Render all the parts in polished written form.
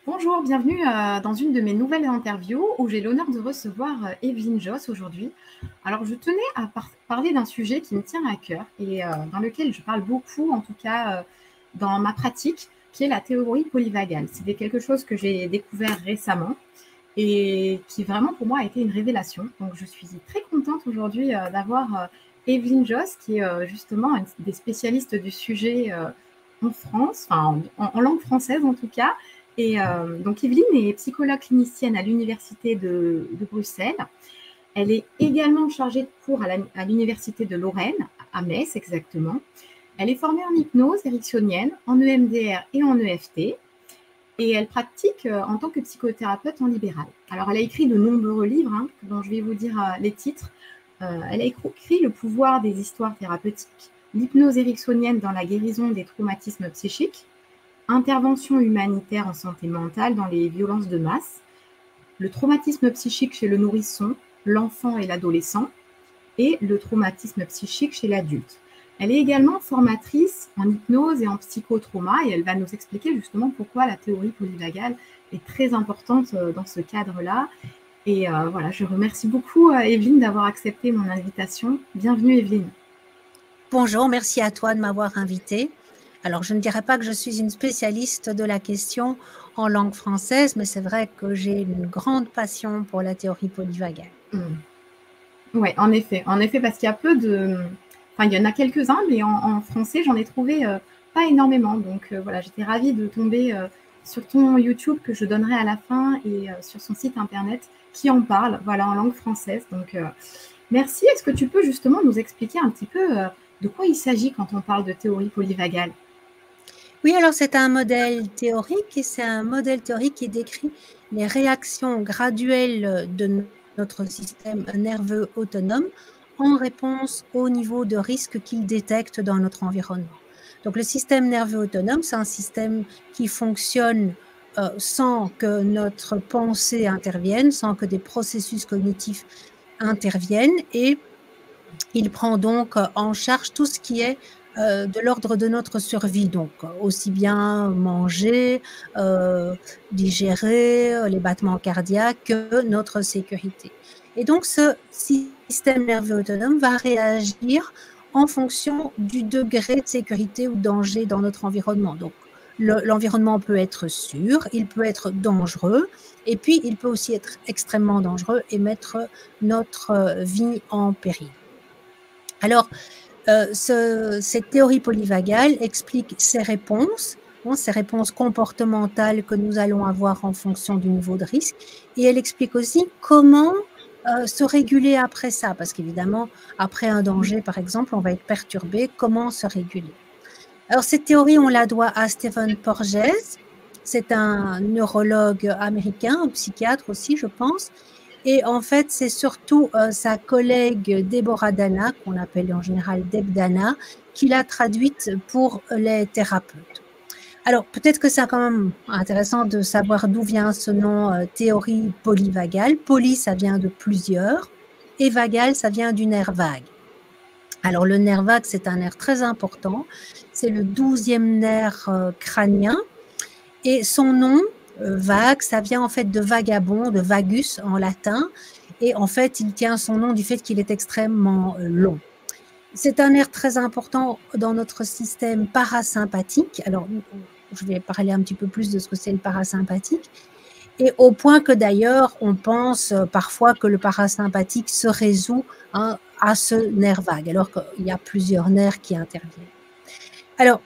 Bonjour, bienvenue dans une de mes nouvelles interviews où j'ai l'honneur de recevoir Evelyne Joss aujourd'hui. Alors, je tenais à parler d'un sujet qui me tient à cœur et dans lequel je parle beaucoup, en tout cas dans ma pratique, qui est la théorie polyvagale. C'était quelque chose que j'ai découvert récemment et qui vraiment pour moi a été une révélation. Donc, je suis très contente aujourd'hui d'avoir Evelyne Joss, qui est justement une des spécialistes du sujet en France, enfin en langue française en tout cas. Et donc, Evelyne est psychologue clinicienne à l'Université de Bruxelles. Elle est également chargée de cours à l'Université de Lorraine, à Metz exactement. Elle est formée en hypnose ericksonienne, en EMDR et en EFT. Et elle pratique en tant que psychothérapeute en libéral. Alors, elle a écrit de nombreux livres, dont je vais vous dire les titres. Elle a écrit Le pouvoir des histoires thérapeutiques, l'hypnose ericksonienne dans la guérison des traumatismes psychiques, intervention humanitaire en santé mentale dans les violences de masse, le traumatisme psychique chez le nourrisson, l'enfant et l'adolescent, et le traumatisme psychique chez l'adulte. Elle est également formatrice en hypnose et en psychotrauma et elle va nous expliquer justement pourquoi la théorie polyvagale est très importante dans ce cadre-là. Et voilà, je remercie beaucoup Evelyne d'avoir accepté mon invitation. Bienvenue Evelyne. Bonjour, merci à toi de m'avoir invitée. Alors, je ne dirais pas que je suis une spécialiste de la question en langue française, mais c'est vrai que j'ai une grande passion pour la théorie polyvagale. Oui, en effet, parce qu'il y a peu de... Enfin, il y en a quelques-uns, mais en français, j'en ai trouvé pas énormément. Donc voilà, j'étais ravie de tomber sur ton YouTube que je donnerai à la fin et sur son site internet qui en parle, voilà, en langue française. Donc merci. Est-ce que tu peux justement nous expliquer un petit peu de quoi il s'agit quand on parle de théorie polyvagale? Oui, alors c'est un modèle théorique et c'est un modèle théorique qui décrit les réactions graduelles de notre système nerveux autonome en réponse au niveau de risque qu'il détecte dans notre environnement. Donc le système nerveux autonome, c'est un système qui fonctionne sans que notre pensée intervienne, sans que des processus cognitifs interviennent, et il prend donc en charge tout ce qui est de l'ordre de notre survie, donc aussi bien manger, digérer, les battements cardiaques que notre sécurité. Et donc ce système nerveux autonome va réagir en fonction du degré de sécurité ou de danger dans notre environnement. Donc l'environnement peut être sûr, il peut être dangereux, et puis il peut aussi être extrêmement dangereux et mettre notre vie en péril. Alors, cette théorie polyvagale explique ces réponses comportementales que nous allons avoir en fonction du niveau de risque, et elle explique aussi comment se réguler après ça, parce qu'évidemment, après un danger, par exemple, on va être perturbé. Comment se réguler? Alors, cette théorie, on la doit à Stephen Porges. C'est un neurologue américain, un psychiatre aussi, je pense. Et en fait, c'est surtout sa collègue Deborah Dana, qu'on appelle en général Deb Dana, qui l'a traduite pour les thérapeutes. Alors, peut-être que c'est quand même intéressant de savoir d'où vient ce nom théorie polyvagale. Poly, ça vient de plusieurs, et vagale, ça vient du nerf vague. Alors, le nerf vague, c'est un nerf très important. C'est le 12e nerf crânien. Et son nom, vague, ça vient en fait de vagabond, de vagus en latin. Et en fait, il tient son nom du fait qu'il est extrêmement long. C'est un nerf très important dans notre système parasympathique. Alors, je vais parler un petit peu plus de ce que c'est le parasympathique. Et au point que d'ailleurs, on pense parfois que le parasympathique se résout à ce nerf vague, alors qu'il y a plusieurs nerfs qui interviennent. Alors,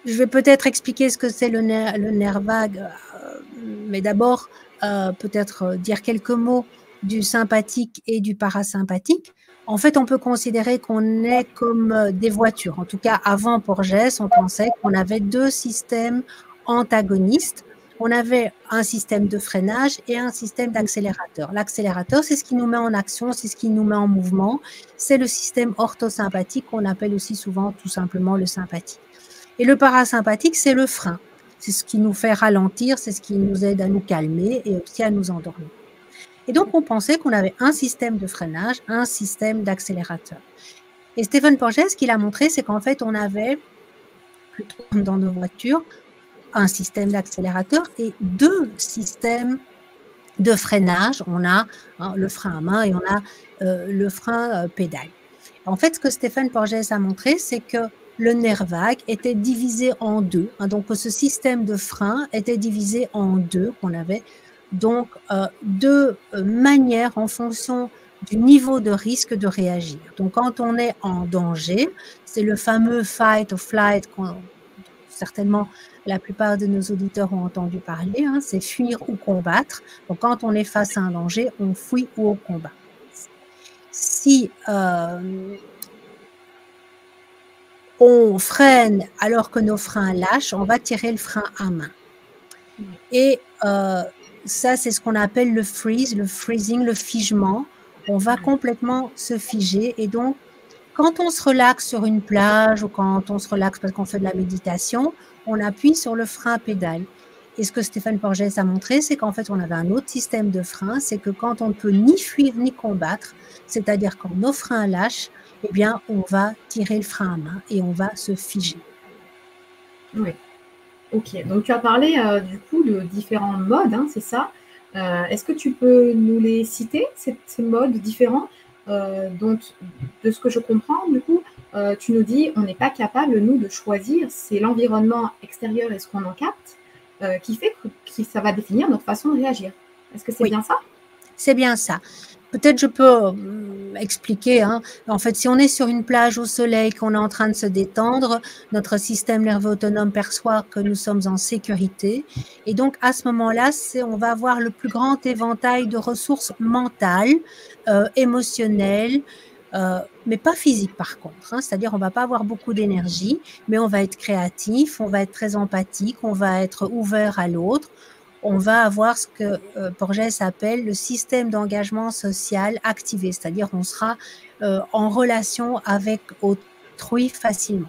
je vais peut-être expliquer ce que c'est le nerf vague, mais d'abord, peut-être dire quelques mots du sympathique et du parasympathique. En fait, on peut considérer qu'on est comme des voitures. En tout cas, avant Porges, on pensait qu'on avait deux systèmes antagonistes. On avait un système de freinage et un système d'accélérateur. L'accélérateur, c'est ce qui nous met en action, c'est ce qui nous met en mouvement. C'est le système orthosympathique qu'on appelle aussi souvent tout simplement le sympathique. Et le parasympathique, c'est le frein. C'est ce qui nous fait ralentir, c'est ce qui nous aide à nous calmer et aussi à nous endormir. Et donc, on pensait qu'on avait un système de freinage, un système d'accélérateur. Et Stephen Porges, ce qu'il a montré, c'est qu'en fait, on avait, plutôt comme dans nos voitures, un système d'accélérateur et deux systèmes de freinage. On a le frein à main et on a le frein pédale. En fait, ce que Stéphane Porges a montré, c'est que le nerf vague était divisé en deux. Donc, ce système de frein était divisé en deux, qu'on avait donc deux manières en fonction du niveau de risque de réagir. Donc, quand on est en danger, c'est le fameux fight or flight certainement la plupart de nos auditeurs ont entendu parler, c'est fuir ou combattre. Donc, quand on est face à un danger, on fuit ou on combat. Si on freine alors que nos freins lâchent, on va tirer le frein à main. Et ça, c'est ce qu'on appelle le freeze, le freezing, le figement. On va complètement se figer. Et donc, quand on se relaxe sur une plage ou quand on se relaxe parce qu'on fait de la méditation, on appuie sur le frein pédale. Et ce que Stéphane Porges a montré, c'est qu'en fait, on avait un autre système de frein, c'est que quand on ne peut ni fuir ni combattre, c'est-à-dire quand nos freins lâchent, eh bien, on va tirer le frein à main et on va se figer. Oui. Ok, donc tu as parlé du coup de différents modes, c'est ça. Est-ce que tu peux nous les citer, ces modes différents donc, de ce que je comprends, du coup, tu nous dis on n'est pas capable, nous, de choisir. C'est l'environnement extérieur et ce qu'on en capte qui fait que ça va définir notre façon de réagir. Est-ce que c'est bien ça? C'est bien ça. Peut-être je peux expliquer. En fait, si on est sur une plage au soleil, qu'on est en train de se détendre, notre système nerveux autonome perçoit que nous sommes en sécurité. Et donc, à ce moment-là, on va avoir le plus grand éventail de ressources mentales, émotionnelles, mais pas physiques par contre. C'est-à-dire, on ne va pas avoir beaucoup d'énergie, mais on va être créatif, on va être très empathique, on va être ouvert à l'autre. On va avoir ce que Porges appelle le système d'engagement social activé, c'est-à-dire on sera en relation avec autrui facilement.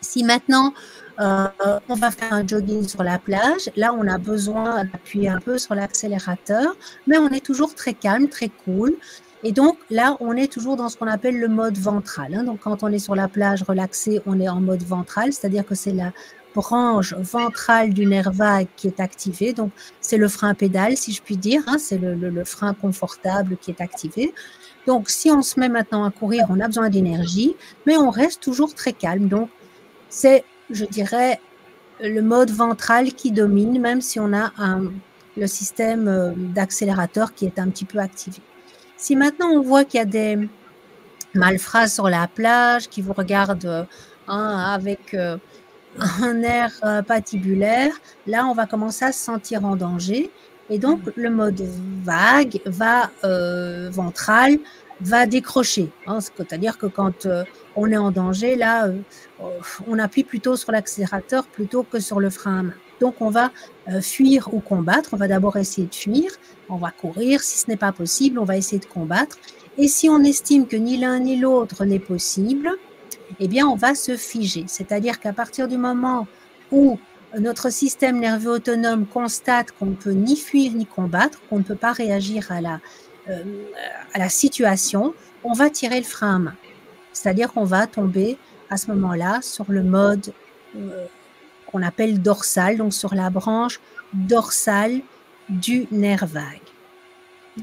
Si maintenant on va faire un jogging sur la plage, là on a besoin d'appuyer un peu sur l'accélérateur, mais on est toujours très calme, très cool. Et donc là, on est toujours dans ce qu'on appelle le mode ventral. Donc quand on est sur la plage relaxé, on est en mode ventral, c'est-à-dire que c'est la branche ventrale du nerf vague qui est activée. Donc, c'est le frein pédale, si je puis dire. C'est le frein confortable qui est activé. Donc, si on se met maintenant à courir, on a besoin d'énergie, mais on reste toujours très calme. Donc, c'est, je dirais, le mode ventral qui domine, même si on a le système d'accélérateur qui est un petit peu activé. Si maintenant on voit qu'il y a des malfrats sur la plage qui vous regardent avec un air patibulaire, là on va commencer à se sentir en danger et donc le mode vague ventral va décrocher, c'est-à-dire que quand on est en danger, là on appuie plutôt sur l'accélérateur plutôt que sur le frein à main. Donc on va fuir ou combattre. On va d'abord essayer de fuir, on va courir, si ce n'est pas possible on va essayer de combattre, et si on estime que ni l'un ni l'autre n'est possible, eh bien, on va se figer. C'est-à-dire qu'à partir du moment où notre système nerveux autonome constate qu'on ne peut ni fuir ni combattre, qu'on ne peut pas réagir à la situation, on va tirer le frein à main. C'est-à-dire qu'on va tomber à ce moment-là sur le mode qu'on appelle dorsal, donc sur la branche dorsale du nerf vague.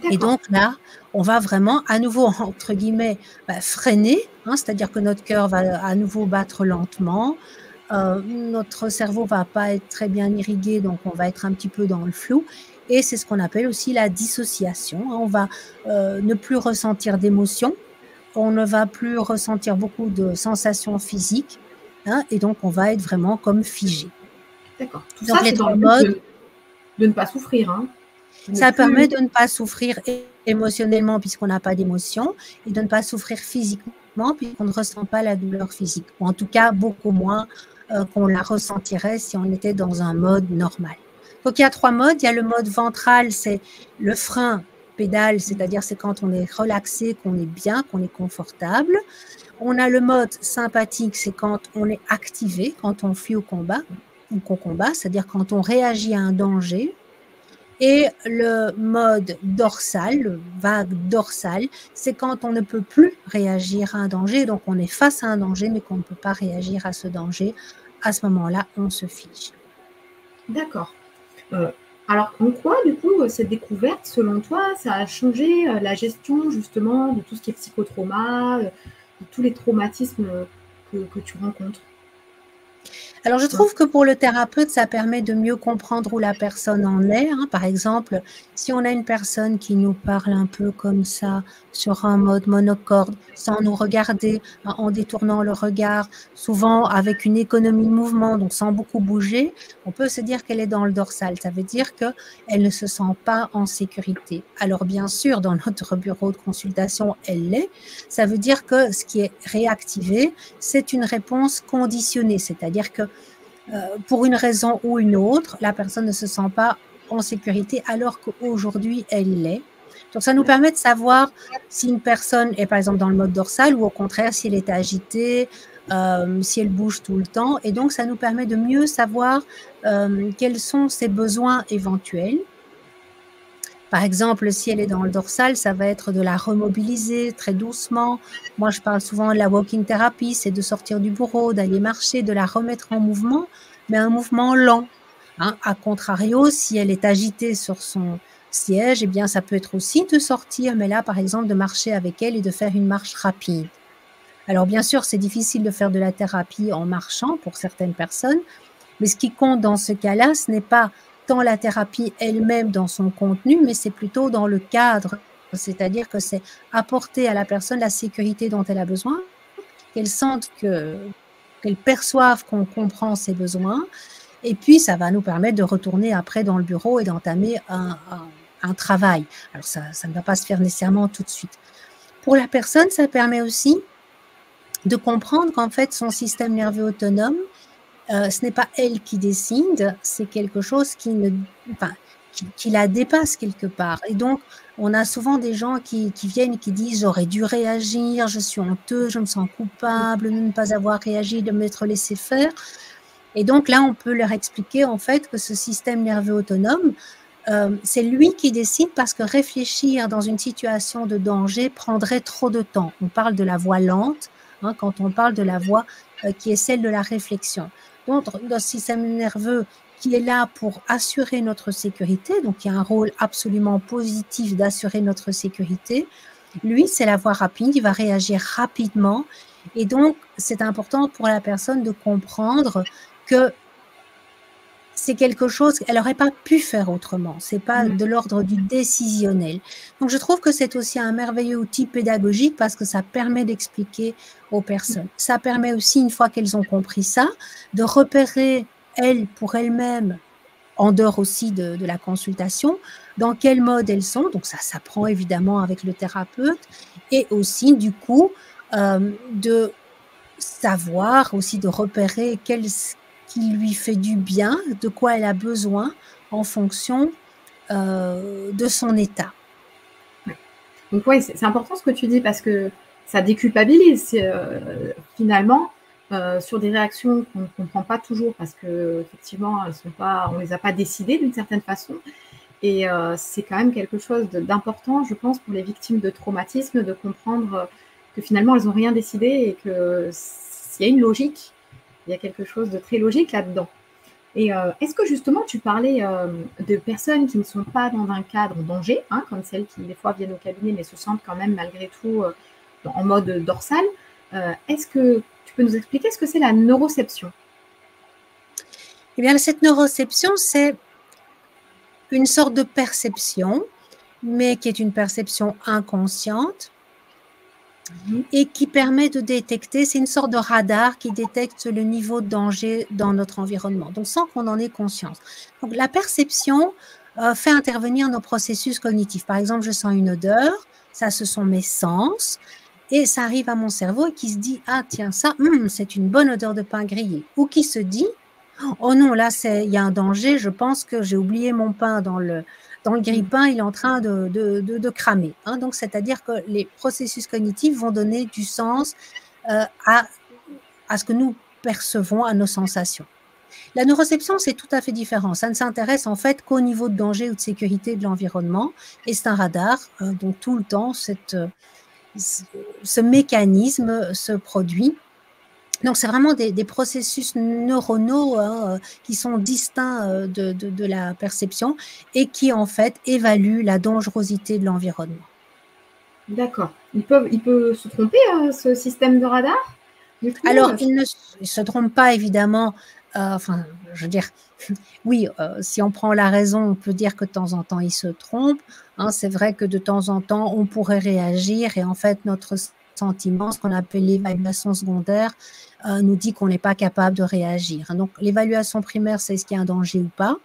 Et donc là, on va vraiment à nouveau, entre guillemets, freiner, c'est-à-dire que notre cœur va à nouveau battre lentement, notre cerveau va pas être très bien irrigué, donc on va être un petit peu dans le flou, et c'est ce qu'on appelle aussi la dissociation. On va ne plus ressentir d'émotions, on ne va plus ressentir beaucoup de sensations physiques, et donc on va être vraiment comme figé. D'accord. Tout donc ça, c'est dans le but de ne pas souffrir. Ça permet de ne pas souffrir émotionnellement puisqu'on n'a pas d'émotion, et de ne pas souffrir physiquement puisqu'on ne ressent pas la douleur physique, ou en tout cas beaucoup moins qu'on la ressentirait si on était dans un mode normal. Donc il y a 3 modes. Il y a le mode ventral, c'est le frein pédale, c'est-à-dire c'est quand on est relaxé, qu'on est bien, qu'on est confortable. On a le mode sympathique, c'est quand on est activé, quand on fuit au combat, ou qu'on combat, c'est-à-dire quand on réagit à un danger. Et le mode dorsal, le vague dorsal, c'est quand on ne peut plus réagir à un danger, donc on est face à un danger, mais qu'on ne peut pas réagir à ce danger. À ce moment-là, on se fige. D'accord. Euh, alors, en quoi, du coup, cette découverte, selon toi, ça a changé la gestion, justement, de tout ce qui est psychotrauma, de tous les traumatismes que tu rencontres? Alors, je Ouais. trouve que pour le thérapeute, ça permet de mieux comprendre où la personne en est, hein. Par exemple, si on a une personne qui nous parle un peu comme ça, sur un mode monocorde, sans nous regarder, hein, en détournant le regard, souvent avec une économie de mouvement, donc sans beaucoup bouger, on peut se dire qu'elle est dans le dorsal. Ça veut dire qu'elle ne se sent pas en sécurité. Alors, bien sûr, dans notre bureau de consultation, elle l'est. Ça veut dire que ce qui est réactivé, c'est une réponse conditionnée, c'est-à-dire que pour une raison ou une autre, la personne ne se sent pas en sécurité alors qu'aujourd'hui, elle l'est. Donc, ça nous permet de savoir si une personne est par exemple dans le mode dorsal ou au contraire si elle est agitée, si elle bouge tout le temps. Et donc, ça nous permet de mieux savoir quels sont ses besoins éventuels. Par exemple, si elle est dans le dorsal, ça va être de la remobiliser très doucement. Moi, je parle souvent de la walking therapy, c'est de sortir du bureau, d'aller marcher, de la remettre en mouvement, mais un mouvement lent. Hein. A contrario, si elle est agitée sur son siège, eh bien, ça peut être aussi de sortir, mais là, par exemple, de marcher avec elle et de faire une marche rapide. Alors, bien sûr, c'est difficile de faire de la thérapie en marchant pour certaines personnes, mais ce qui compte dans ce cas-là, ce n'est pas tant la thérapie elle-même dans son contenu, mais c'est plutôt dans le cadre. C'est-à-dire que c'est apporter à la personne la sécurité dont elle a besoin, qu'elle sente qu'elle perçoive qu'on comprend ses besoins. Et puis, ça va nous permettre de retourner après dans le bureau et d'entamer un travail. Alors, ça ne va pas se faire nécessairement tout de suite. Pour la personne, ça permet aussi de comprendre qu'en fait, son système nerveux autonome, ce n'est pas elle qui décide, c'est quelque chose qui la dépasse quelque part. Et donc, on a souvent des gens qui viennent et qui disent « j'aurais dû réagir, je suis honteux, je me sens coupable de ne pas avoir réagi, de m'être laissé faire ». Et donc là, on peut leur expliquer en fait que ce système nerveux autonome, c'est lui qui décide parce que réfléchir dans une situation de danger prendrait trop de temps. On parle de la voie lente, hein, quand on parle de la voie qui est celle de la réflexion. Donc, notre système nerveux qui est là pour assurer notre sécurité, donc il y a un rôle absolument positif d'assurer notre sécurité, lui, c'est la voie rapide, il va réagir rapidement. Et donc, c'est important pour la personne de comprendre que c'est quelque chose qu'elle n'aurait pas pu faire autrement. Ce n'est pas de l'ordre du décisionnel. Donc, je trouve que c'est aussi un merveilleux outil pédagogique parce que ça permet d'expliquer aux personnes. Ça permet aussi, une fois qu'elles ont compris ça, de repérer, elles, pour elles-mêmes, en dehors aussi de la consultation, dans quel mode elles sont. Donc, ça s'apprend évidemment avec le thérapeute et aussi, du coup, de savoir aussi, de repérer qui lui fait du bien, de quoi elle a besoin en fonction de son état. Donc, oui, c'est important ce que tu dis parce que ça déculpabilise finalement sur des réactions qu'on ne comprend pas toujours parce qu'effectivement, on ne les a pas décidées d'une certaine façon. Et c'est quand même quelque chose d'important, je pense, pour les victimes de traumatisme, de comprendre que finalement, elles n'ont rien décidé et qu'il y a une logique, il y a quelque chose de très logique là-dedans. Et est-ce que justement, tu parlais de personnes qui ne sont pas dans un cadre danger, hein, comme celles qui, des fois, viennent au cabinet, mais se sentent quand même, malgré tout, en mode dorsal. Est-ce que tu peux nous expliquer ce que c'est la neuroception? Eh bien, cette neuroception, c'est une sorte de perception, mais qui est une perception inconsciente et qui permet de détecter, c'est une sorte de radar qui détecte le niveau de danger dans notre environnement, donc sans qu'on en ait conscience. Donc la perception fait intervenir nos processus cognitifs. Par exemple, je sens une odeur, ça ce sont mes sens, et ça arrive à mon cerveau et qui se dit « ah tiens, ça, c'est une bonne odeur de pain grillé », ou qui se dit « oh non, là, il y a un danger, je pense que j'ai oublié mon pain dans le grille-pain, il est en train de cramer. Hein. » Donc, c'est-à-dire que les processus cognitifs vont donner du sens à ce que nous percevons, à nos sensations. La neuroception, c'est tout à fait différent. Ça ne s'intéresse en fait qu'au niveau de danger ou de sécurité de l'environnement. Et c'est un radar, donc tout le temps, ce mécanisme se produit. Donc, c'est vraiment des processus neuronaux qui sont distincts de la perception et qui, en fait, évaluent la dangerosité de l'environnement. D'accord. Il peut se tromper, ce système de radar, du coup? Alors, il ne se trompe pas, évidemment. Enfin, je veux dire, oui, si on prend la raison, on peut dire que de temps en temps, il se trompe. Hein. C'est vrai que de temps en temps, on pourrait réagir et en fait, notre sentiment, ce qu'on appelle l'évaluation secondaire, nous dit qu'on n'est pas capable de réagir. Donc, l'évaluation primaire, c'est est-ce qu'il y a un danger ou pas.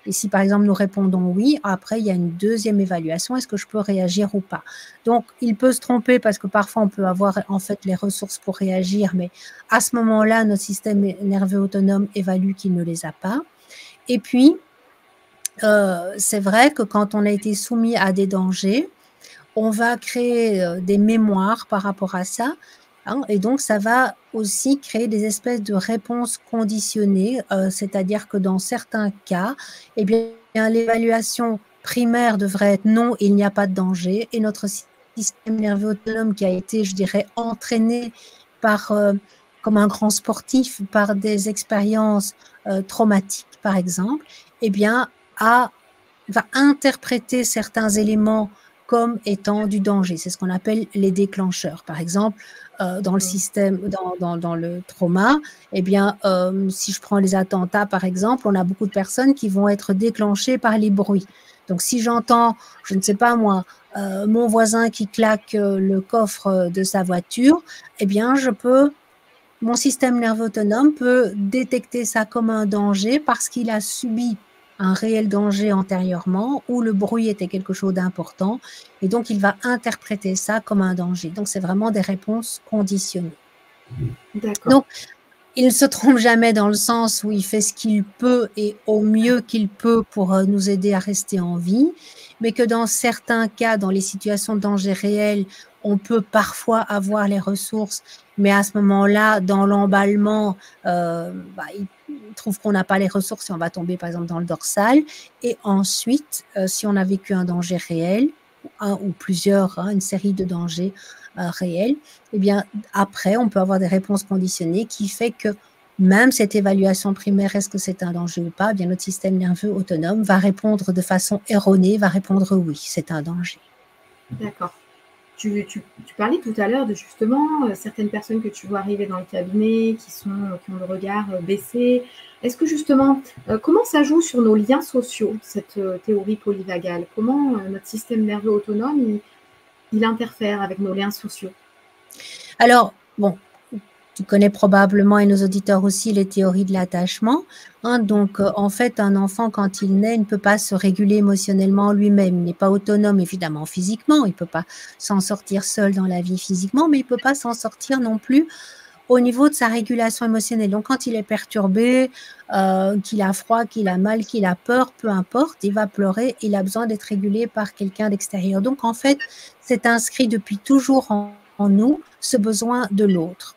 Et si, par exemple, nous répondons oui, après, il y a une deuxième évaluation. Est-ce que je peux réagir ou pas? Donc, il peut se tromper parce que parfois, on peut avoir en fait les ressources pour réagir, mais à ce moment-là, notre système nerveux autonome évalue qu'il ne les a pas. Et puis, c'est vrai que quand on a été soumis à des dangers, on va créer des mémoires par rapport à ça. Hein, et donc, ça va aussi créer des espèces de réponses conditionnées, c'est-à-dire que dans certains cas, eh bien, l'évaluation primaire devrait être non, il n'y a pas de danger, et notre système nerveux autonome qui a été, je dirais, entraîné par, comme un grand sportif, par des expériences traumatiques, par exemple, eh bien, va interpréter certains éléments comme étant du danger. C'est ce qu'on appelle les déclencheurs. Par exemple, dans le système, dans le trauma, eh bien, si je prends les attentats, par exemple, on a beaucoup de personnes qui vont être déclenchées par les bruits. Donc, si j'entends, je ne sais pas moi, mon voisin qui claque le coffre de sa voiture, eh bien, mon système nerveux autonome peut détecter ça comme un danger parce qu'il a subi un réel danger antérieurement où le bruit était quelque chose d'important et donc il va interpréter ça comme un danger. Donc c'est vraiment des réponses conditionnées. D'accord. Donc il ne se trompe jamais dans le sens où il fait ce qu'il peut et au mieux qu'il peut pour nous aider à rester en vie, mais que dans certains cas, dans les situations de danger réel, on peut parfois avoir les ressources, mais à ce moment-là, dans l'emballement, il trouve qu'on n'a pas les ressources et on va tomber par exemple dans le dorsal. Et ensuite, si on a vécu un danger réel, un ou plusieurs, une série de dangers réels, eh bien, après, on peut avoir des réponses conditionnées qui fait que même cette évaluation primaire, est-ce que c'est un danger ou pas, eh bien, notre système nerveux autonome va répondre de façon erronée, va répondre oui, c'est un danger. D'accord. Tu parlais tout à l'heure de justement certaines personnes que tu vois arriver dans le cabinet qui ont le regard baissé. Est-ce que justement, comment ça joue sur nos liens sociaux, cette théorie polyvagale? Comment notre système nerveux autonome, il interfère avec nos liens sociaux? Alors, bon, tu connais probablement, et nos auditeurs aussi, les théories de l'attachement. Hein, donc, en fait, un enfant, quand il naît, ne peut pas se réguler émotionnellement lui-même. Il n'est pas autonome, évidemment, physiquement. Il ne peut pas s'en sortir seul dans la vie physiquement, mais il ne peut pas s'en sortir non plus au niveau de sa régulation émotionnelle. Donc, quand il est perturbé, qu'il a froid, qu'il a mal, qu'il a peur, peu importe, il va pleurer, il a besoin d'être régulé par quelqu'un d'extérieur. Donc, en fait, c'est inscrit depuis toujours en nous, ce besoin de l'autre.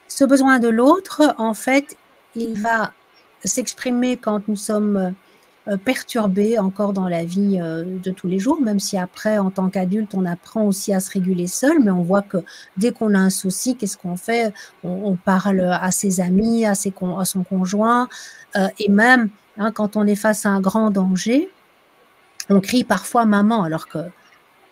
Ce besoin de l'autre, en fait, il va s'exprimer quand nous sommes perturbés encore dans la vie de tous les jours, même si après, en tant qu'adulte, on apprend aussi à se réguler seul, mais on voit que dès qu'on a un souci, qu'est-ce qu'on fait? On parle à ses amis, à son conjoint, et même quand on est face à un grand danger, on crie parfois maman, alors que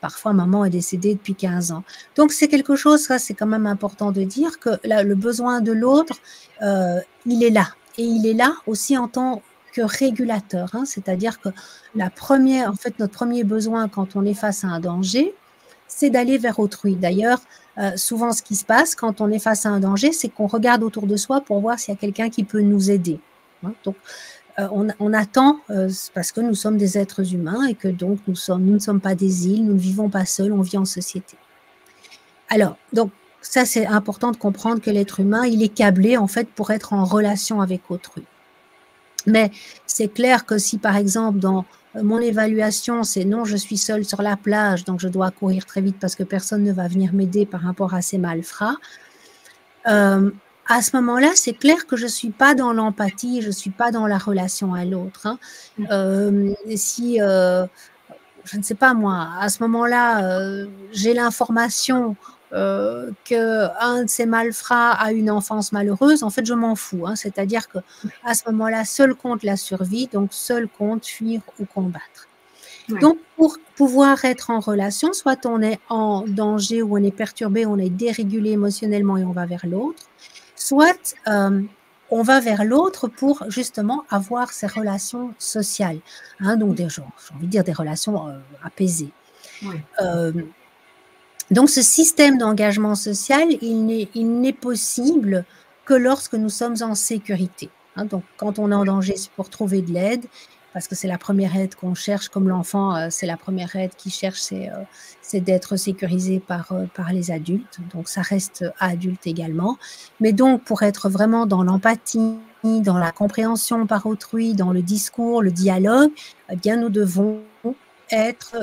parfois, maman est décédée depuis 15 ans. Donc, c'est quelque chose, ça, c'est quand même important de dire que là, le besoin de l'autre, il est là. Et il est là aussi en tant que régulateur. Hein, c'est-à-dire que en fait, notre premier besoin quand on est face à un danger, c'est d'aller vers autrui. D'ailleurs, souvent, ce qui se passe quand on est face à un danger, c'est qu'on regarde autour de soi pour voir s'il y a quelqu'un qui peut nous aider. Hein, donc, on attend parce que nous sommes des êtres humains et que donc nous ne sommes pas des îles, nous ne vivons pas seuls, on vit en société. Alors, donc ça c'est important de comprendre que l'être humain, il est câblé en fait pour être en relation avec autrui. Mais c'est clair que si par exemple dans mon évaluation c'est non, je suis seule sur la plage, donc je dois courir très vite parce que personne ne va venir m'aider par rapport à ces malfrats, à ce moment-là, c'est clair que je ne suis pas dans l'empathie, je ne suis pas dans la relation à l'autre. Hein. Si, je ne sais pas moi, à ce moment-là, j'ai l'information qu'un de ces malfrats a une enfance malheureuse, en fait, je m'en fous. Hein. C'est-à-dire qu'à ce moment-là, seul compte la survie, donc seul compte fuir ou combattre. Ouais. Donc, pour pouvoir être en relation, soit on est en danger ou on est perturbé, on est dérégulé émotionnellement et on va vers l'autre, soit on va vers l'autre pour justement avoir ces relations sociales. Hein, donc, j'ai envie de dire des relations apaisées. Ouais. Donc, ce système d'engagement social, il n'est possible que lorsque nous sommes en sécurité. Hein, donc, quand on est en danger, c'est pour trouver de l'aide, parce que c'est la première aide qu'on cherche, comme l'enfant, c'est la première aide qu'il cherche, c'est d'être sécurisé par les adultes. Donc, ça reste à adultes également. Mais donc, pour être vraiment dans l'empathie, dans la compréhension par autrui, dans le discours, le dialogue, eh bien, nous devons être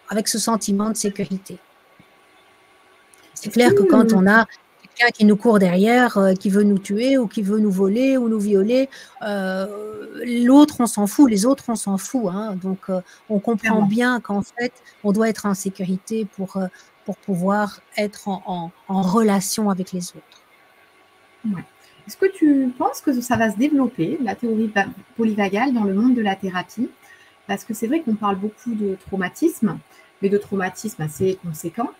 avec ce sentiment de sécurité. C'est clair que quand on a quelqu'un qui nous court derrière, qui veut nous tuer ou qui veut nous voler ou nous violer, l'autre, on s'en fout, les autres, on s'en fout. Hein. Donc, on comprend bien qu'en fait, on doit être en sécurité pour pouvoir être en relation avec les autres. Ouais. Est-ce que tu penses que ça va se développer, la théorie polyvagale, dans le monde de la thérapie? Parce que c'est vrai qu'on parle beaucoup de traumatisme, mais de traumatisme assez conséquent.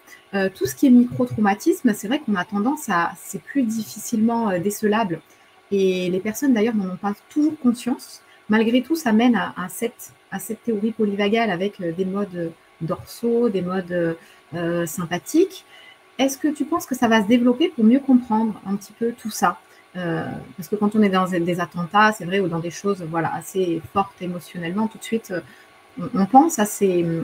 Tout ce qui est micro-traumatisme, c'est vrai qu'on a tendance c'est plus difficilement décelable. Et les personnes d'ailleurs n'en ont pas toujours conscience. Malgré tout, ça mène à cette théorie polyvagale avec des modes dorsaux, des modes sympathiques. Est-ce que tu penses que ça va se développer pour mieux comprendre un petit peu tout ça? Parce que quand on est dans des attentats, c'est vrai, ou dans des choses assez fortes émotionnellement, tout de suite, on pense à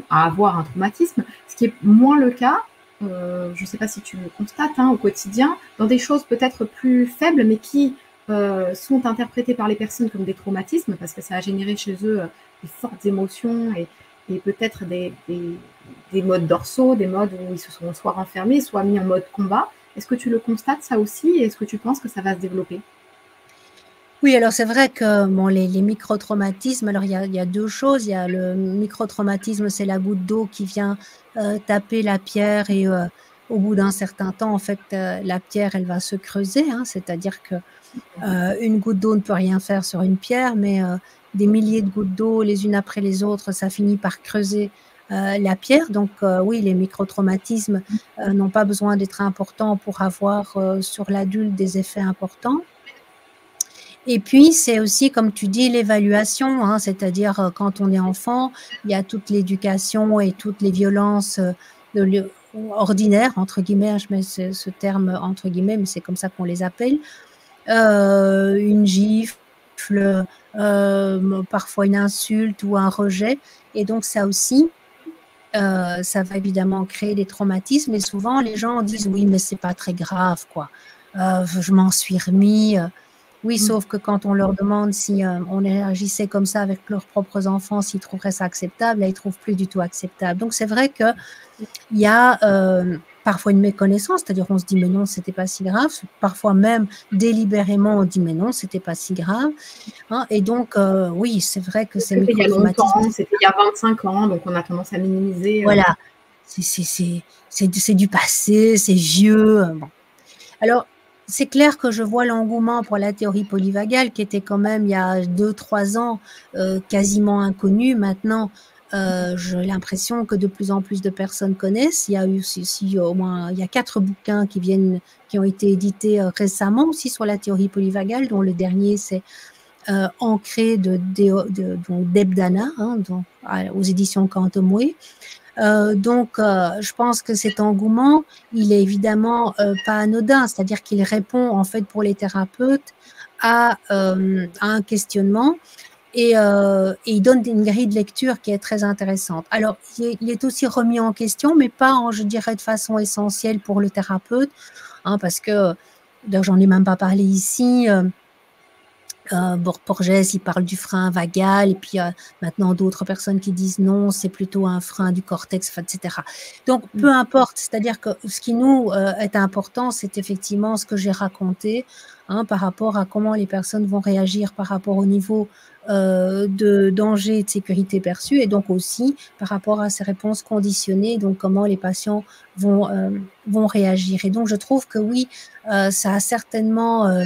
avoir un traumatisme, ce qui est moins le cas, je ne sais pas si tu le constates au quotidien, dans des choses peut-être plus faibles, mais qui sont interprétées par les personnes comme des traumatismes, parce que ça a généré chez eux des fortes émotions et peut-être des modes dorsaux, des modes où ils se sont soit renfermés, soit mis en mode combat. Est-ce que tu le constates ça aussi et est-ce que tu penses que ça va se développer? Oui, alors c'est vrai que bon, les micro-traumatismes, alors il y a deux choses. Il y a le micro-traumatisme, c'est la goutte d'eau qui vient taper la pierre et au bout d'un certain temps, en fait, la pierre, elle va se creuser. Hein, c'est-à-dire que une goutte d'eau ne peut rien faire sur une pierre, mais des milliers de gouttes d'eau, les unes après les autres, ça finit par creuser la pierre. Donc oui, les micro-traumatismes n'ont pas besoin d'être importants pour avoir sur l'adulte des effets importants. Et puis, c'est aussi, comme tu dis, l'évaluation, hein, c'est-à-dire quand on est enfant, il y a toute l'éducation et toutes les violences ordinaires, entre guillemets, je mets ce terme entre guillemets, mais c'est comme ça qu'on les appelle, une gifle, parfois une insulte ou un rejet. Et donc, ça aussi, ça va évidemment créer des traumatismes. Et souvent, les gens disent, oui, mais c'est pas très grave, quoi. Je m'en suis remis. Oui, sauf que quand on leur demande si on réagissait comme ça avec leurs propres enfants, s'ils trouveraient ça acceptable, là, ils ne trouvent plus du tout acceptable. Donc, c'est vrai qu'il y a parfois une méconnaissance, c'est-à-dire on se dit mais non, c'était pas si grave. Parfois même, délibérément, on dit mais non, c'était pas si grave. Hein, et donc, oui, c'est vrai que c'est micro-traumatisme. C'était il y a 25 ans, donc on a tendance à minimiser. Voilà, c'est du passé, c'est vieux. Bon. Alors, c'est clair que je vois l'engouement pour la théorie polyvagale qui était quand même il y a 2-3 ans quasiment inconnue. Maintenant, j'ai l'impression que de plus en plus de personnes connaissent. Il y a eu aussi au moins 4 bouquins qui ont été édités récemment aussi sur la théorie polyvagale, dont le dernier c'est Ancré d'Eb Dana, hein, aux éditions Quantum Way. Donc, je pense que cet engouement, il est évidemment pas anodin, c'est-à-dire qu'il répond en fait pour les thérapeutes à un questionnement et il donne une grille de lecture qui est très intéressante. Alors, il est aussi remis en question, mais pas, je dirais, de façon essentielle pour le thérapeute, hein, parce que, d'ailleurs, j'en ai même pas parlé ici. Porges, il parle du frein vagal, et puis maintenant d'autres personnes qui disent non, c'est plutôt un frein du cortex, etc. Donc, peu importe, c'est-à-dire que ce qui nous est important, c'est effectivement ce que j'ai raconté par rapport à comment les personnes vont réagir par rapport au niveau de danger et de sécurité perçue, et donc aussi par rapport à ces réponses conditionnées, donc comment les patients vont réagir. Et donc, je trouve que oui, ça a certainement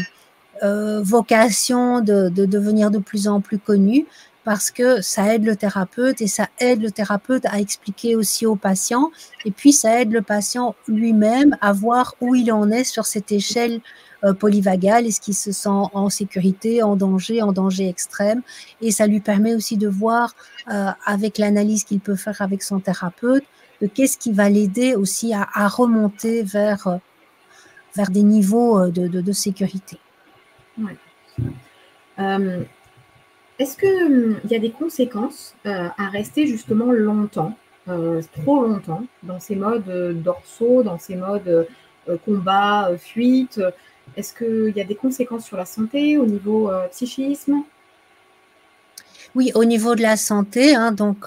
vocation de devenir de plus en plus connu, parce que ça aide le thérapeute, et ça aide le thérapeute à expliquer aussi au patient, et puis ça aide le patient lui-même à voir où il en est sur cette échelle polyvagale. Est-ce qu'il se sent en sécurité, en danger extrême, et ça lui permet aussi de voir avec l'analyse qu'il peut faire avec son thérapeute, de qu'est-ce qui va l'aider aussi à remonter vers des niveaux de sécurité. Ouais. Est-ce qu'il y a des conséquences à rester justement longtemps, trop longtemps, dans ces modes dorsaux, dans ces modes combat, fuite? Est-ce qu'il y a des conséquences sur la santé, au niveau psychisme? Oui, au niveau de la santé, donc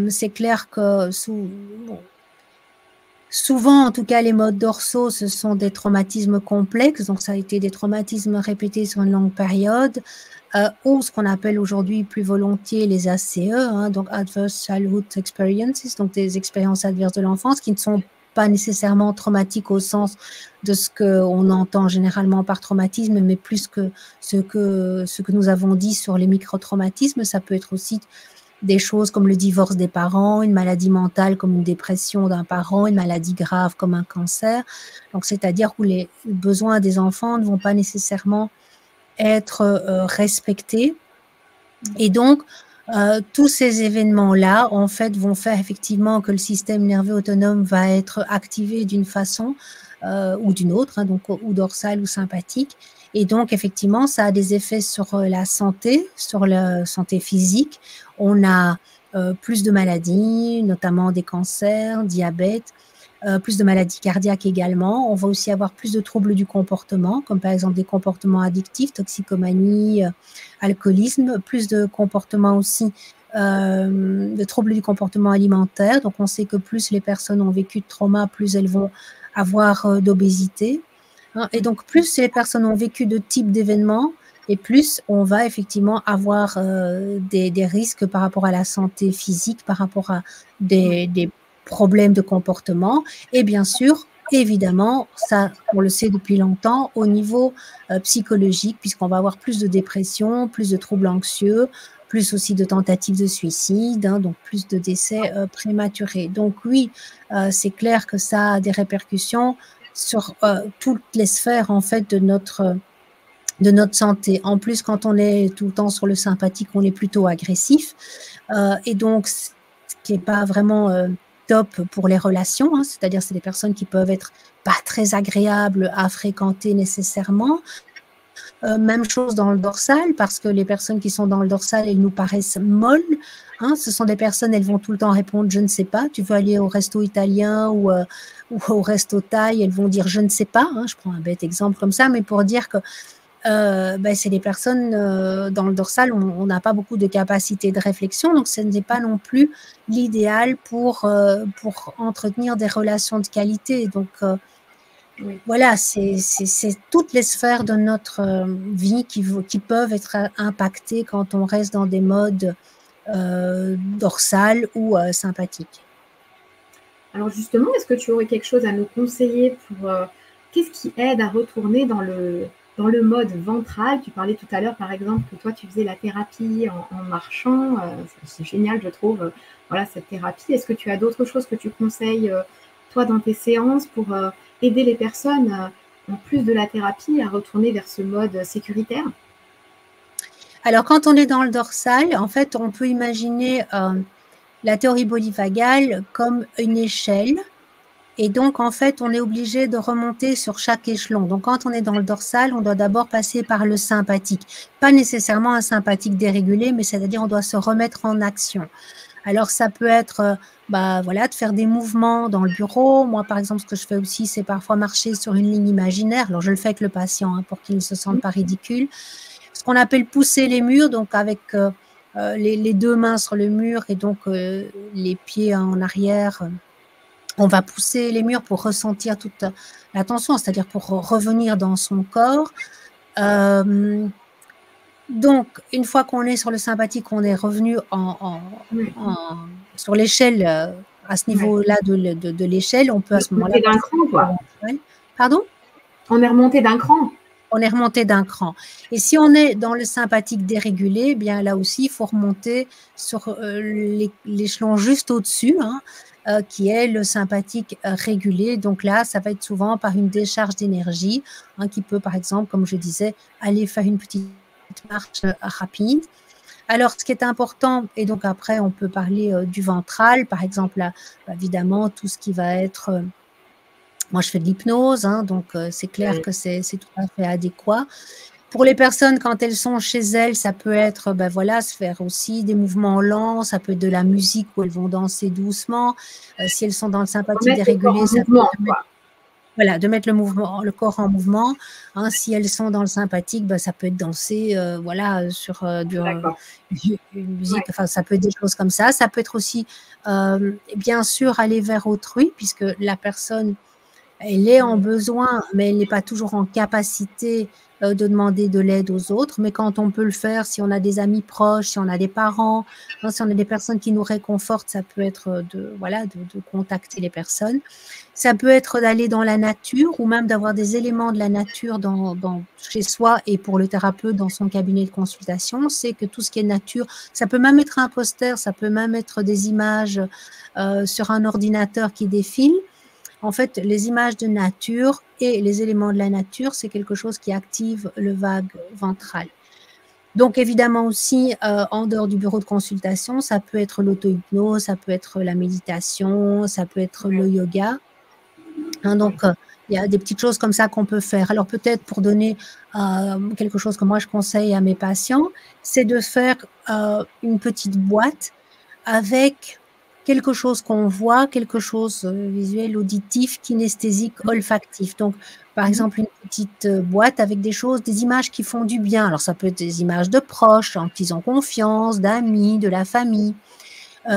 c'est clair que souvent, en tout cas, les modes dorsaux, ce sont des traumatismes complexes, donc ça a été des traumatismes répétés sur une longue période, ou ce qu'on appelle aujourd'hui plus volontiers les ACE, donc Adverse Childhood Experiences, donc des expériences adverses de l'enfance qui ne sont pas nécessairement traumatiques au sens de ce qu'on entend généralement par traumatisme, mais plus que ce que nous avons dit sur les microtraumatismes. Ça peut être aussi des choses comme le divorce des parents, une maladie mentale comme une dépression d'un parent, une maladie grave comme un cancer. Donc, c'est-à-dire où les besoins des enfants ne vont pas nécessairement être respectés. Et donc, tous ces événements-là, en fait, vont faire effectivement que le système nerveux autonome va être activé d'une façon ou d'une autre, donc ou dorsale ou sympathique. Et donc, effectivement, ça a des effets sur la santé physique. On a plus de maladies, notamment des cancers, diabète, plus de maladies cardiaques également. On va aussi avoir plus de troubles du comportement, comme par exemple des comportements addictifs, toxicomanie, alcoolisme, plus de comportements aussi, de troubles du comportement alimentaire. Donc, on sait que plus les personnes ont vécu de trauma, plus elles vont avoir d'obésité. Et donc, plus les personnes ont vécu de types d'événements, et plus on va effectivement avoir des risques par rapport à la santé physique, par rapport à des problèmes de comportement. Et bien sûr, évidemment, ça, on le sait depuis longtemps, au niveau psychologique, puisqu'on va avoir plus de dépression, plus de troubles anxieux, plus aussi de tentatives de suicide, donc plus de décès prématurés. Donc oui, c'est clair que ça a des répercussions sur toutes les sphères en fait de notre santé. En plus, quand on est tout le temps sur le sympathique, on est plutôt agressif, et donc ce qui n'est pas vraiment top pour les relations, c'est-à-dire c'est des personnes qui peuvent être pas très agréables à fréquenter nécessairement. Même chose dans le dorsal, parce que les personnes qui sont dans le dorsal, elles nous paraissent molles. Ce sont des personnes, elles vont tout le temps répondre « je ne sais pas ». Tu veux aller au resto italien ou au resto thaï, elles vont dire « je ne sais pas ». Je prends un bête exemple comme ça, mais pour dire que c'est des personnes dans le dorsal, on n'a pas beaucoup de capacité de réflexion, donc ce n'est pas non plus l'idéal pour entretenir des relations de qualité. Donc, oui. Voilà, c'est toutes les sphères de notre vie qui peuvent être impactées quand on reste dans des modes dorsales ou sympathiques. Alors justement, est-ce que tu aurais quelque chose à nous conseiller pour qu'est-ce qui aide à retourner dans le mode ventral? Tu parlais tout à l'heure, par exemple, que toi, tu faisais la thérapie en marchant. C'est génial, je trouve, voilà, cette thérapie. Est-ce que tu as d'autres choses que tu conseilles, toi, dans tes séances pour aider les personnes, en plus de la thérapie, à retourner vers ce mode sécuritaire? Alors, quand on est dans le dorsal, en fait, on peut imaginer la théorie polyvagale comme une échelle. Et donc, en fait, on est obligé de remonter sur chaque échelon. Donc, quand on est dans le dorsal, on doit d'abord passer par le sympathique. Pas nécessairement un sympathique dérégulé, mais c'est-à-dire on doit se remettre en action. Alors, ça peut être voilà, de faire des mouvements dans le bureau. Moi, par exemple, ce que je fais aussi, c'est parfois marcher sur une ligne imaginaire. Alors, je le fais avec le patient pour qu'il ne se sente pas ridicule. qu'on appelle pousser les murs, donc avec les deux mains sur le mur et donc les pieds en arrière. On va pousser les murs pour ressentir toute la tension, c'est-à-dire pour revenir dans son corps. Donc, une fois qu'on est sur le sympathique, on est revenu sur l'échelle, à ce niveau-là de l'échelle, on peut à ce moment-là… d'un cran, quoi. Pardon? On est remonté d'un cran. On est remonté d'un cran. Et si on est dans le sympathique dérégulé, bien là aussi, il faut remonter sur l'échelon juste au-dessus, hein, qui est le sympathique régulé. Donc là, ça va être souvent par une décharge d'énergie, hein, qui peut, par exemple, comme je disais, aller faire une petite marche rapide. Alors, ce qui est important, et donc après, on peut parler du ventral, par exemple, là, évidemment, tout ce qui va être… moi, je fais de l'hypnose, hein, donc c'est clair que c'est tout à fait adéquat. Pour les personnes, quand elles sont chez elles, ça peut être, voilà, se faire aussi des mouvements lents, ça peut être de la musique où elles vont danser doucement. Si elles sont dans le sympathique dérégulé, ça peut être voilà, de mettre le corps en mouvement. Hein, si elles sont dans le sympathique, ça peut être danser, voilà, sur une musique. Enfin, ça peut être des choses comme ça. Ça peut être aussi, bien sûr, aller vers autrui, puisque la personne, elle est en besoin, mais elle n'est pas toujours en capacité de demander de l'aide aux autres. Mais quand on peut le faire, si on a des amis proches, si on a des parents, hein, si on a des personnes qui nous réconfortent, ça peut être de contacter les personnes. Ça peut être d'aller dans la nature ou même d'avoir des éléments de la nature chez soi et pour le thérapeute dans son cabinet de consultation. C'est que tout ce qui est nature, ça peut même être un poster, ça peut même être des images sur un ordinateur qui défile. En fait, les images de nature et les éléments de la nature, c'est quelque chose qui active le vague ventral. Donc, évidemment aussi, en dehors du bureau de consultation, ça peut être l'auto-hypnose, ça peut être la méditation, ça peut être le yoga. Hein, donc, il y a des petites choses comme ça qu'on peut faire. Alors, peut-être pour donner quelque chose que moi, je conseille à mes patients, c'est de faire une petite boîte avec… quelque chose qu'on voit, quelque chose visuel, auditif, kinesthésique, olfactif. Donc, par exemple, une petite boîte avec des choses, des images qui font du bien. Alors, ça peut être des images de proches, en qui ils ont confiance, d'amis, de la famille.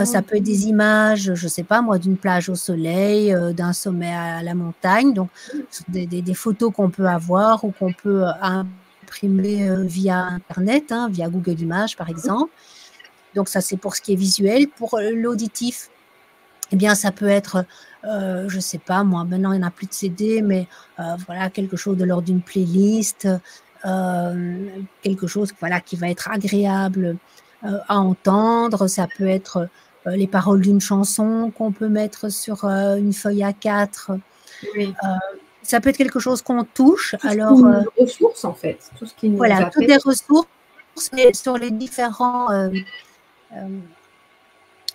Ça peut être des images, je ne sais pas moi, d'une plage au soleil, d'un sommet à la montagne. Donc, des photos qu'on peut avoir ou qu'on peut imprimer via Internet, hein, via Google Images, par exemple. Donc, ça, c'est pour ce qui est visuel. Pour l'auditif, eh bien, ça peut être, je ne sais pas, moi, maintenant, il n'y en a plus de CD, mais voilà, quelque chose de l'ordre d'une playlist, quelque chose voilà, qui va être agréable à entendre. Ça peut être les paroles d'une chanson qu'on peut mettre sur une feuille A4. Oui. Ça peut être quelque chose qu'on touche. Alors, ressources, en fait. Tout ce qui nous voilà, toutes les ressources sur les différents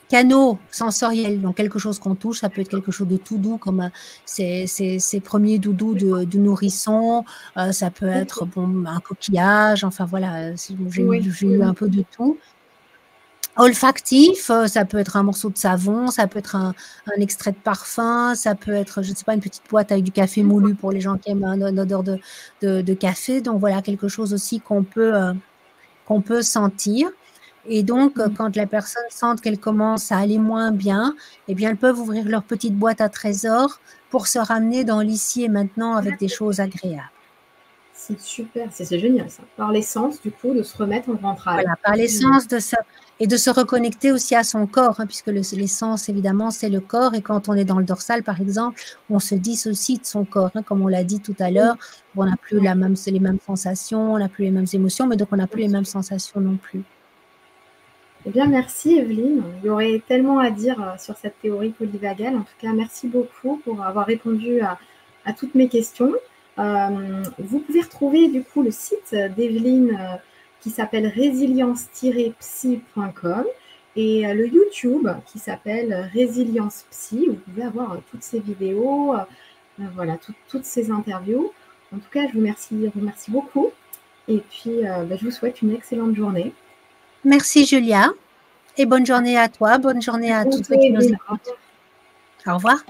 canaux sensoriels, donc quelque chose qu'on touche, ça peut être quelque chose de tout doux comme ces premiers doudous de nourrisson, ça peut être un coquillage, enfin voilà, j'ai eu un peu de tout. Olfactif, ça peut être un morceau de savon, ça peut être un extrait de parfum, ça peut être, je ne sais pas, une petite boîte avec du café moulu pour les gens qui aiment une odeur de café, donc voilà, quelque chose aussi qu'on peut sentir. Et donc, quand la personne sent qu'elle commence à aller moins bien, eh bien, elles peuvent ouvrir leur petite boîte à trésors pour se ramener dans l'ici et maintenant avec des choses agréables. C'est super, c'est génial ça. Par l'essence, du coup, de se remettre en ventral. Voilà, par l'essence de ça. Et de se reconnecter aussi à son corps, hein, puisque l'essence, évidemment, c'est le corps. Et quand on est dans le dorsal, par exemple, on se dissocie de son corps. Hein, comme on l'a dit tout à l'heure, on n'a plus les mêmes sensations, on n'a plus les mêmes émotions, mais donc on n'a plus les mêmes sensations non plus. Eh bien, merci Evelyne. Il y aurait tellement à dire sur cette théorie polyvagale. En tout cas, merci beaucoup pour avoir répondu à toutes mes questions. Vous pouvez retrouver du coup le site d'Evelyne qui s'appelle résilience-psy.com et le YouTube qui s'appelle Résilience Psy. Vous pouvez avoir toutes ces vidéos, voilà, toutes ces interviews. En tout cas, je vous remercie beaucoup. Et puis, je vous souhaite une excellente journée. Merci Julia et bonne journée à toi, bonne journée à tous ceux qui nous écoutent. Au revoir.